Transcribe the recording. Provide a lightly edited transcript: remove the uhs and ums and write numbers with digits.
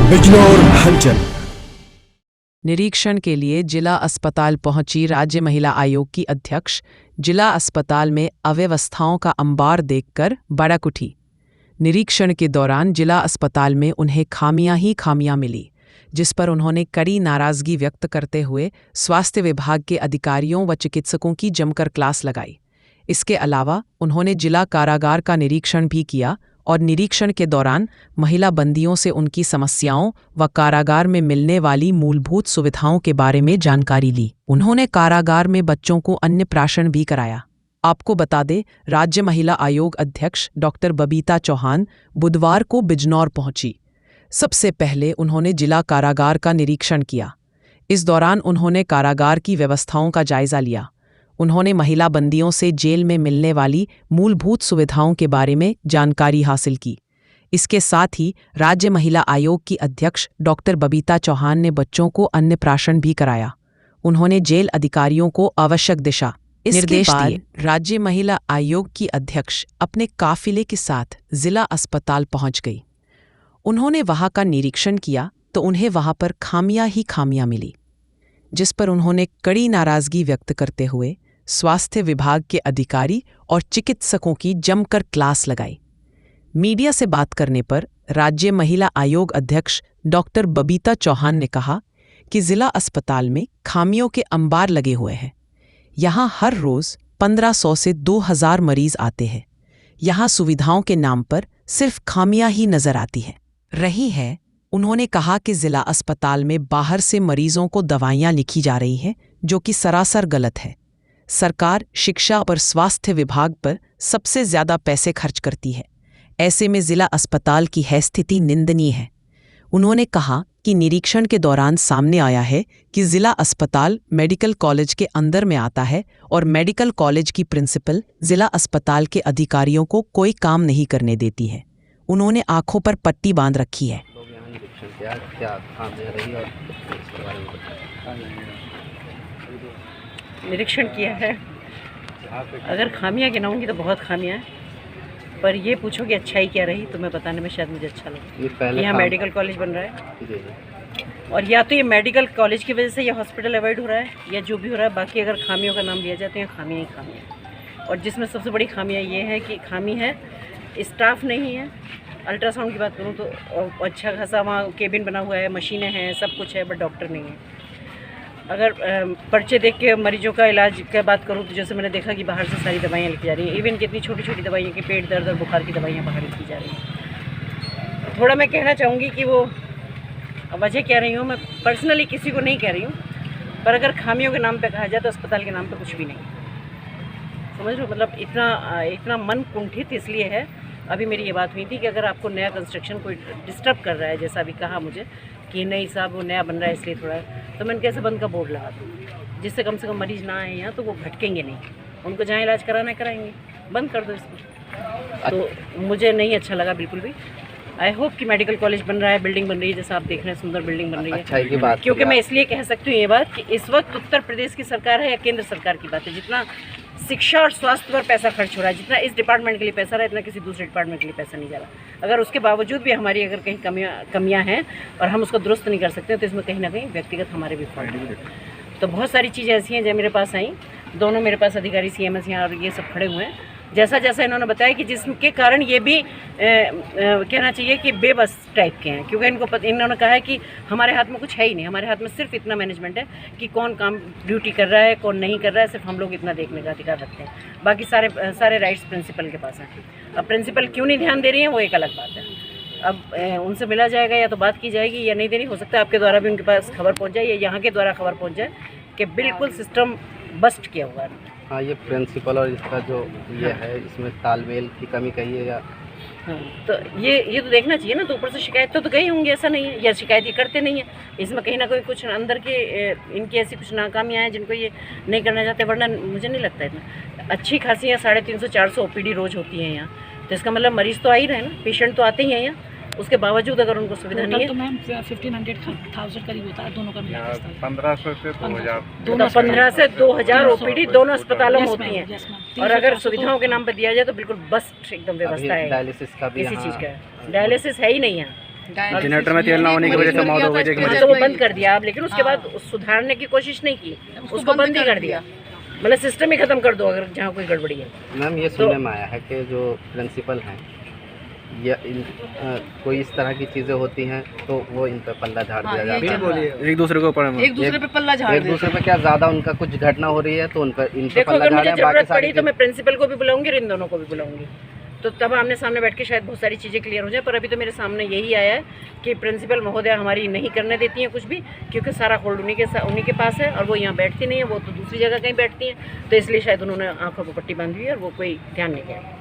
बिजनौर हलचल। निरीक्षण के लिए जिला अस्पताल पहुंची राज्य महिला आयोग की अध्यक्ष। जिला अस्पताल में अव्यवस्थाओं का अंबार देखकर भड़क उठी। निरीक्षण के दौरान जिला अस्पताल में उन्हें खामियां ही खामियां मिली, जिस पर उन्होंने कड़ी नाराजगी व्यक्त करते हुए स्वास्थ्य विभाग के अधिकारियों व चिकित्सकों की जमकर क्लास लगाई। इसके अलावा उन्होंने जिला कारागार का निरीक्षण भी किया और निरीक्षण के दौरान महिला बंदियों से उनकी समस्याओं व कारागार में मिलने वाली मूलभूत सुविधाओं के बारे में जानकारी ली। उन्होंने कारागार में बच्चों को अन्नप्राशन भी कराया। आपको बता दें, राज्य महिला आयोग अध्यक्ष डॉक्टर बबीता चौहान बुधवार को बिजनौर पहुंची। सबसे पहले उन्होंने जिला कारागार का निरीक्षण किया। इस दौरान उन्होंने कारागार की व्यवस्थाओं का जायजा लिया। उन्होंने महिला बंदियों से जेल में मिलने वाली मूलभूत सुविधाओं के बारे में जानकारी हासिल की। इसके साथ ही राज्य महिला आयोग की अध्यक्ष डॉक्टर बबीता चौहान ने बच्चों को अन्नप्राशन भी कराया। उन्होंने जेल अधिकारियों को आवश्यक दिशा निर्देश दिए। राज्य महिला आयोग की अध्यक्ष अपने काफिले के साथ जिला अस्पताल पहुंच गई। उन्होंने वहां का निरीक्षण किया तो उन्हें वहां पर खामियां ही खामियां मिली, जिस पर उन्होंने कड़ी नाराजगी व्यक्त करते हुए स्वास्थ्य विभाग के अधिकारी और चिकित्सकों की जमकर क्लास लगाई। मीडिया से बात करने पर राज्य महिला आयोग अध्यक्ष डॉक्टर बबीता चौहान ने कहा कि जिला अस्पताल में खामियों के अंबार लगे हुए हैं। यहाँ हर रोज 1500 से 2000 मरीज आते हैं। यहाँ सुविधाओं के नाम पर सिर्फ खामियां ही नजर आती हैं। उन्होंने कहा कि जिला अस्पताल में बाहर से मरीजों को दवाइयां लिखी जा रही हैं, जो कि सरासर गलत है। सरकार शिक्षा और स्वास्थ्य विभाग पर सबसे ज्यादा पैसे खर्च करती है। ऐसे में जिला अस्पताल की है स्थिति निंदनीय है। उन्होंने कहा कि निरीक्षण के दौरान सामने आया है कि जिला अस्पताल मेडिकल कॉलेज के अंदर में आता है और मेडिकल कॉलेज की प्रिंसिपल जिला अस्पताल के अधिकारियों को कोई काम नहीं करने देती है। उन्होंने आंखों पर पट्टी बांध रखी है। निरीक्षण किया है। अगर खामियां गिनाऊंगी तो बहुत खामियां हैं, पर ये पूछो कि अच्छाई क्या रही तो मैं बताने में शायद मुझे अच्छा लगे। यहाँ मेडिकल कॉलेज बन रहा है और या तो ये मेडिकल कॉलेज की वजह से ये हॉस्पिटल अवॉइड हो रहा है या जो भी हो रहा है। बाकी अगर खामियों का नाम लिया जाए तो ये खामियाँ ही खामियाँ। और जिसमें सबसे बड़ी खामियाँ ये है कि खामी है स्टाफ नहीं है। अल्ट्रासाउंड की बात करूँ तो अच्छा खासा वहाँ केबिन बना हुआ है, मशीनें हैं, सब कुछ है, बट डॉक्टर नहीं है। अगर पर्चे देख के मरीजों का इलाज की बात करूँ तो जैसे मैंने देखा कि बाहर से सारी दवाइयाँ लिखी जा रही हैं। इवन कितनी छोटी छोटी दवाइयाँ कि पेट दर्द और बुखार की दवाइयाँ बाहर लिखी जा रही हैं। थोड़ा मैं कहना चाहूँगी कि वो वजह कह रही हूँ, मैं पर्सनली किसी को नहीं कह रही हूँ, पर अगर खामियों के नाम पे कहा जाए तो अस्पताल के नाम पे कुछ भी नहीं। समझ लो, मतलब इतना मन कुंठित इसलिए है। अभी मेरी ये बात हुई थी कि अगर आपको नया कंस्ट्रक्शन कोई डिस्टर्ब कर रहा है, जैसा अभी कहा मुझे कि नहीं साहब वो नया बन रहा है इसलिए थोड़ा, तो मैंने कैसे बंद का बोर्ड लगा दूँ जिससे कम से कम मरीज़ ना आए यहाँ, तो वो भटकेंगे नहीं। उनको जहाँ इलाज कराना है कराएंगे, बंद कर दो इसको। तो मुझे नहीं अच्छा लगा बिल्कुल भी। आई होप कि मेडिकल कॉलेज बन रहा है, बिल्डिंग बन रही है, जैसा आप देख रहे हैं सुंदर बिल्डिंग बन रही है। अच्छाई की बात, क्योंकि मैं इसलिए कह सकती हूँ ये बात कि इस वक्त उत्तर प्रदेश की सरकार है या केंद्र सरकार की बात है, जितना शिक्षा और स्वास्थ्य पर पैसा खर्च हो रहा है, जितना इस डिपार्टमेंट के लिए पैसा रहा है, इतना किसी दूसरे डिपार्टमेंट के लिए पैसा नहीं जा रहा। अगर उसके बावजूद भी हमारी अगर कहीं कमियां हैं और हम उसको दुरुस्त नहीं कर सकते तो इसमें कहीं ना कहीं व्यक्तिगत हमारे भी फॉल्ट है। तो बहुत सारी चीज़ें ऐसी हैं जो मेरे पास आई। दोनों मेरे पास अधिकारी CMS यहाँ और ये सब खड़े हुए हैं। जैसा जैसा इन्होंने बताया कि जिसके कारण ये भी कहना चाहिए कि बेबस टाइप के हैं, क्योंकि इन्होंने कहा है कि हमारे हाथ में कुछ है ही नहीं। हमारे हाथ में सिर्फ इतना मैनेजमेंट है कि कौन काम ड्यूटी कर रहा है, कौन नहीं कर रहा है, सिर्फ हम लोग इतना देखने का अधिकार रखते हैं। बाकी सारे राइट्स प्रिंसिपल के पास हैं। अब प्रिंसिपल क्यों नहीं ध्यान दे रही हैं वो एक अलग बात है। अब उनसे मिला जाएगा या तो बात की जाएगी या नहीं देनी। हो सकता है आपके द्वारा भी उनके पास खबर पहुँच जाए या यहाँ के द्वारा खबर पहुँच जाए कि बिल्कुल सिस्टम बस्ट किया हुआ है। हाँ, ये प्रिंसिपल और इसका जो ये है इसमें तालमेल की कमी कहिएगा। हाँ, तो ये तो देखना चाहिए ना। तो ऊपर से शिकायत तो गई होंगी, ऐसा नहीं है, या शिकायत ये करते नहीं है। इसमें कहीं ना कहीं कुछ अंदर के इनकी ऐसी कुछ नाकामियाँ हैं जिनको ये नहीं करना चाहते, वरना मुझे नहीं लगता इतना। अच्छी खासी यहाँ 350-400 OPD रोज़ होती है यहाँ, तो इसका मतलब मरीज़ तो आ ही रहे हैं ना, पेशेंट तो आते ही हैं यहाँ। उसके बावजूद अगर उनको सुविधा नहीं है तो मैम 1500 करीब होता है दोनों का मिला के। 1500 से 2000 15 से 2000 OPD दोनों अस्पतालों में होती हैं। और अगर सुविधाओं के नाम पर दिया जाए तो बिल्कुल बस एकदम व्यवस्था है। डायलिसिस का भी किसी चीज़ का डायलिसिस है ही नहीं है। जनरेटर में तेल ना होने की वजह से मौत हो गई थी। हाँ, तो वो बंद कर दिया आप, लेकिन उसके बाद सुधारने की कोशिश नहीं की, उसको बंद ही कर दिया। मतलब सिस्टम ही खत्म कर दो अगर जहाँ कोई गड़बड़ी है। मैम ये सुनने में आया है कि जो प्रिंसिपल हैं या कोई इस तरह की चीज़ें होती हैं तो वो इन पर पल्ला झाड़ दिया जाता है, एक दूसरे के ऊपर एक दूसरे पे पल्ला झाड़ एक दूसरे पे क्या ज़्यादा उनका कुछ घटना हो रही है तो उन पर इन पर देखो पल्ला अगर मुझे झाड़े, बाकी जरूरत सारी पड़ी तो मैं प्रिंसिपल को भी बुलाऊंगी और इन दोनों को भी बुलाऊंगी, तो तब आमने सामने बैठ के शायद बहुत सारी चीज़ें क्लियर हो जाए। पर अभी तो मेरे सामने यही आया है कि प्रिंसिपल महोदया हमारी नहीं करने देती हैं कुछ भी, क्योंकि सारा होल्ड उन्हीं के पास है और वो यहाँ बैठती नहीं है, वो तो दूसरी जगह कहीं बैठती हैं, तो इसलिए शायद उन्होंने आंखों पर पट्टी बांधी हुई है और वो कोई ध्यान नहीं दिया।